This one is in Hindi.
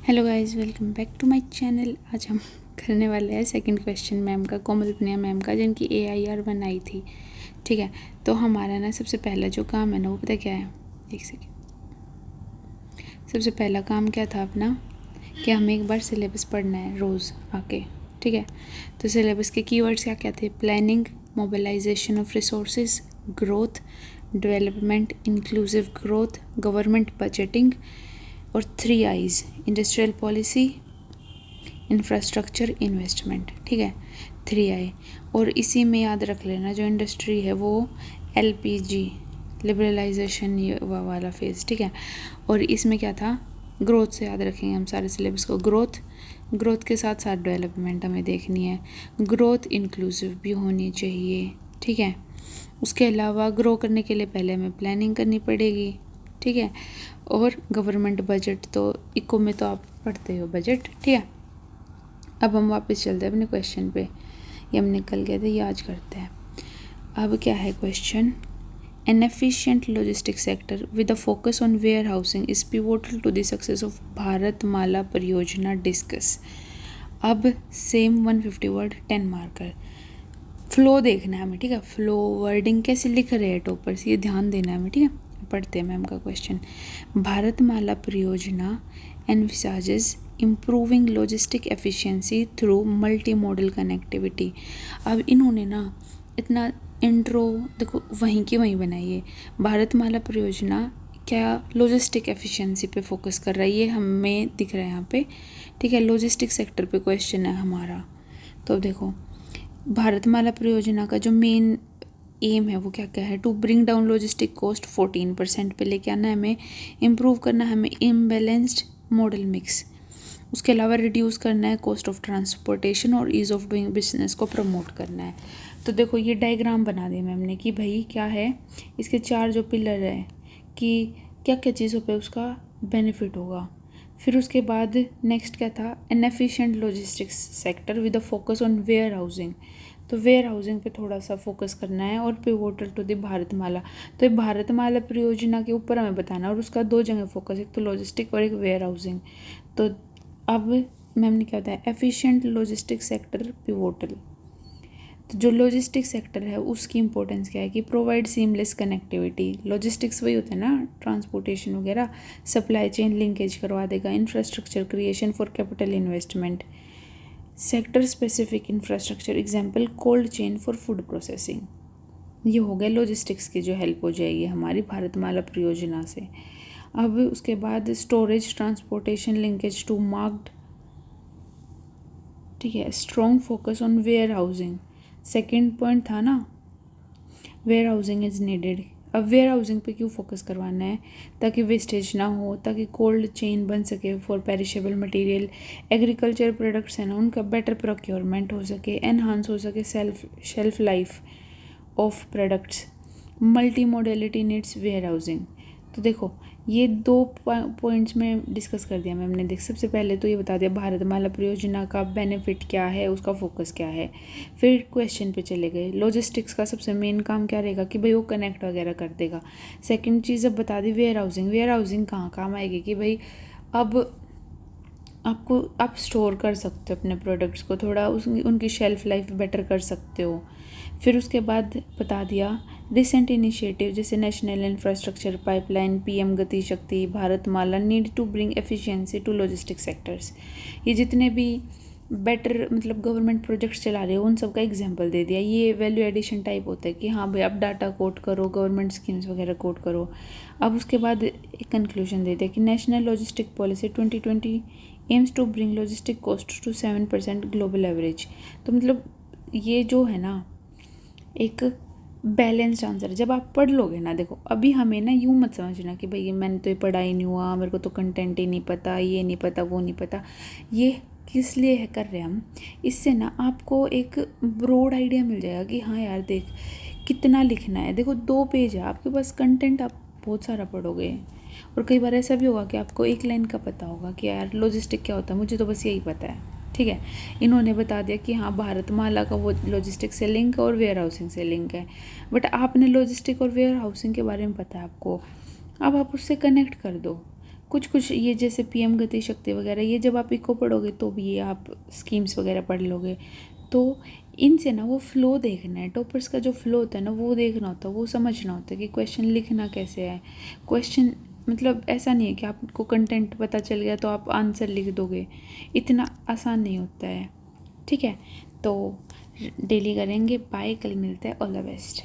Hello guys, welcome back to my channel. आज हम करने वाले हैं सेकंड क्वेश्चन मैम का, कोमल पुनिया मैम का, जिनकी AIR बनाई थी। ठीक है, तो हमारा ना सबसे पहला जो काम है ना वो पता क्या है, एक सेकेंड। सबसे पहला काम क्या था अपना, कि हमें एक बार सिलेबस पढ़ना है रोज़ आके। ठीक है, तो सिलेबस के कीवर्ड्स क्या क्या थे? Planning, mobilization of resources, growth, development, inclusive growth, government budgeting और 3 I's, industrial policy, infrastructure, investment. ठीक है, 3 I। और इसी में याद रख लेना जो इंडस्ट्री है वो LPG, लिबरलाइजेशन, ये वाला फेज़। ठीक है, और इसमें क्या था, ग्रोथ से याद रखेंगे हम सारे सिलेबस को। ग्रोथ के साथ साथ डेवलपमेंट हमें देखनी है। ग्रोथ इंक्लूसिव भी होनी चाहिए। ठीक है, उसके अलावा ग्रो करने के लिए पहले हमें प्लानिंग करनी पड़ेगी। ठीक है, और गवर्नमेंट बजट तो इको में तो आप पढ़ते हो बजट। ठीक है, अब हम वापस चलते हैं अपने क्वेश्चन पे। ये हम निकल गए थे, ये आज करते हैं। अब क्या है question? An efficient logistic sector with a focus on warehousing is pivotal to the success of Bharatmala परियोजना, डिस्कस। अब सेम 150 वर्ड 10 मार्कर। फ्लो देखना है हमें। ठीक है, फ्लो वर्डिंग कैसे लिख रहे हैं टॉपर से, ये ध्यान देना है हमें। ठीक है, पढ़ते हैं मैम का क्वेश्चन। भारतमाला परियोजना envisages improving logistic efficiency through multi modal connectivity. अब इन्होंने ना इतना इंट्रो देखो वहीं की वहीं बनाई है। भारतमाला परियोजना क्या लॉजिस्टिक एफिशिएंसी पे फोकस कर रहा है, ये हमें दिख रहा है यहाँ पे। ठीक है, लॉजिस्टिक सेक्टर पे क्वेश्चन है हमारा। तो अब देखो, भारतमाला परियोजना का जो मेन एम है वो क्या क्या है? To bring down logistic cost 14% पे लेके आना है हमें। इम्प्रूव करना है हमें इम्बैलेंस्ड मॉडल मिक्स। उसके अलावा रिड्यूस करना है कॉस्ट ऑफ ट्रांसपोर्टेशन और ईज़ ऑफ डूइंग बिजनेस को प्रमोट करना है। तो देखो ये डायग्राम बना दिया मैम ने कि भाई क्या है, इसके 4 जो पिलर है कि क्या क्या चीज़ों पे उसका बेनिफिट होगा। फिर उसके बाद नेक्स्ट क्या था? An efficient logistics sector with a focus on warehousing. तो वेयर हाउसिंग पे थोड़ा सा फोकस करना है। और पिवोटल टू द भारतमाला, तो ये भारतमाला परियोजना के ऊपर हमें बताना है और उसका 2 जगह फोकस, एक तो लॉजिस्टिक और एक वेयर हाउसिंग। तो अब मैम ने क्या बताया? Efficient logistic sector pivotal. तो जो लॉजिस्टिक सेक्टर है उसकी इंपॉर्टेंस क्या है कि प्रोवाइड सीमलेस कनेक्टिविटी। लॉजिस्टिक्स वही होता है ना, ट्रांसपोर्टेशन वगैरह, सप्लाई चेन लिंकेज करवा देगा। Infrastructure creation for capital investment. Sector specific infrastructure, example cold chain for food processing. ये हो गया लॉजिस्टिक्स की जो हेल्प हो जाएगी हमारी भारतमाला परियोजना से। अब उसके बाद storage transportation linkage to marked. ठीक है, strong focus on warehousing. Second point था ना, वेयर हाउसिंग इज नीडेड। अब वेयर हाउसिंग पे क्यों फोकस करवाना है? ताकि वेस्टेज ना हो, ताकि कोल्ड चेन बन सके for perishable material. Agriculture products है ना, उनका बेटर प्रोक्योरमेंट हो सके, एनहांस हो सके shelf life of products. Multimodality needs warehousing. तो देखो ये 2 पॉइंट्स में डिस्कस कर दिया मैम ने। देख, सबसे पहले तो ये बता दिया भारतमाला परियोजना का बेनिफिट क्या है, उसका फोकस क्या है। फिर क्वेश्चन पे चले गए, लॉजिस्टिक्स का सबसे मेन काम क्या रहेगा कि भाई वो कनेक्ट वगैरह कर देगा। सेकंड चीज़ अब बता दी वेयर हाउसिंग। वेयर हाउसिंग कहाँ काम आएगी कि भाई अब आपको आप स्टोर कर सकते हो अपने प्रोडक्ट्स को, थोड़ा उनकी शेल्फ लाइफ बेटर कर सकते हो। फिर उसके बाद बता दिया रिसेंट इनिशिएटिव जैसे national infrastructure pipeline, PM Gati Shakti, Bharatmala need to bring efficiency to logistic sectors. ये जितने भी बेटर मतलब गवर्नमेंट प्रोजेक्ट्स चला रहे हो उन सब का एग्जांपल दे दिया। ये वैल्यू एडिशन टाइप होता है कि हाँ भाई आप डाटा कोट करो, गवर्नमेंट स्कीम्स वगैरह कोट करो। अब उसके बाद एक कंक्लूजन दे दिया कि national logistic policy 2020 aims to bring logistic cost to 7% global average. तो मतलब ये जो है ना एक बैलेंस्ड आंसर है। जब आप पढ़ लोगे ना, देखो अभी हमें ना यूँ मत समझना कि भाई मैंने तो ये पढ़ा ही नहीं हुआ, मेरे को तो कंटेंट ही नहीं पता, ये नहीं पता, वो नहीं पता। ये किस लिए है कर रहे हैं हम? इससे ना आपको एक ब्रॉड आइडिया मिल जाएगा कि हाँ यार देख कितना लिखना है। देखो 2 पेज है आपके पास, कंटेंट आप बहुत सारा पढ़ोगे। और कई बार ऐसा भी होगा कि आपको एक लाइन का पता होगा कि यार लॉजिस्टिक क्या होता है, मुझे तो बस यही पता है। ठीक है, इन्होंने बता दिया कि हाँ भारतमाला का वो लॉजिस्टिक से लिंक और वेयर हाउसिंग से लिंक है, बट आपने लॉजिस्टिक और वेयर हाउसिंग के बारे में पता है आपको, अब आप उससे कनेक्ट कर दो। कुछ कुछ ये जैसे पीएम गति शक्ति वगैरह, ये जब आप इको पढ़ोगे तो भी ये आप स्कीम्स वगैरह पढ़ लोगे। तो इनसे ना वो फ्लो देखना है, टॉपर्स का जो फ्लो होता है ना वो देखना होता है, वो समझना होता है कि क्वेश्चन लिखना कैसे है। क्वेश्चन मतलब ऐसा नहीं है कि आपको कंटेंट पता चल गया तो आप आंसर लिख दोगे, इतना आसान नहीं होता है। ठीक है, तो डेली करेंगे। बाय, कल मिलते हैं। All the best.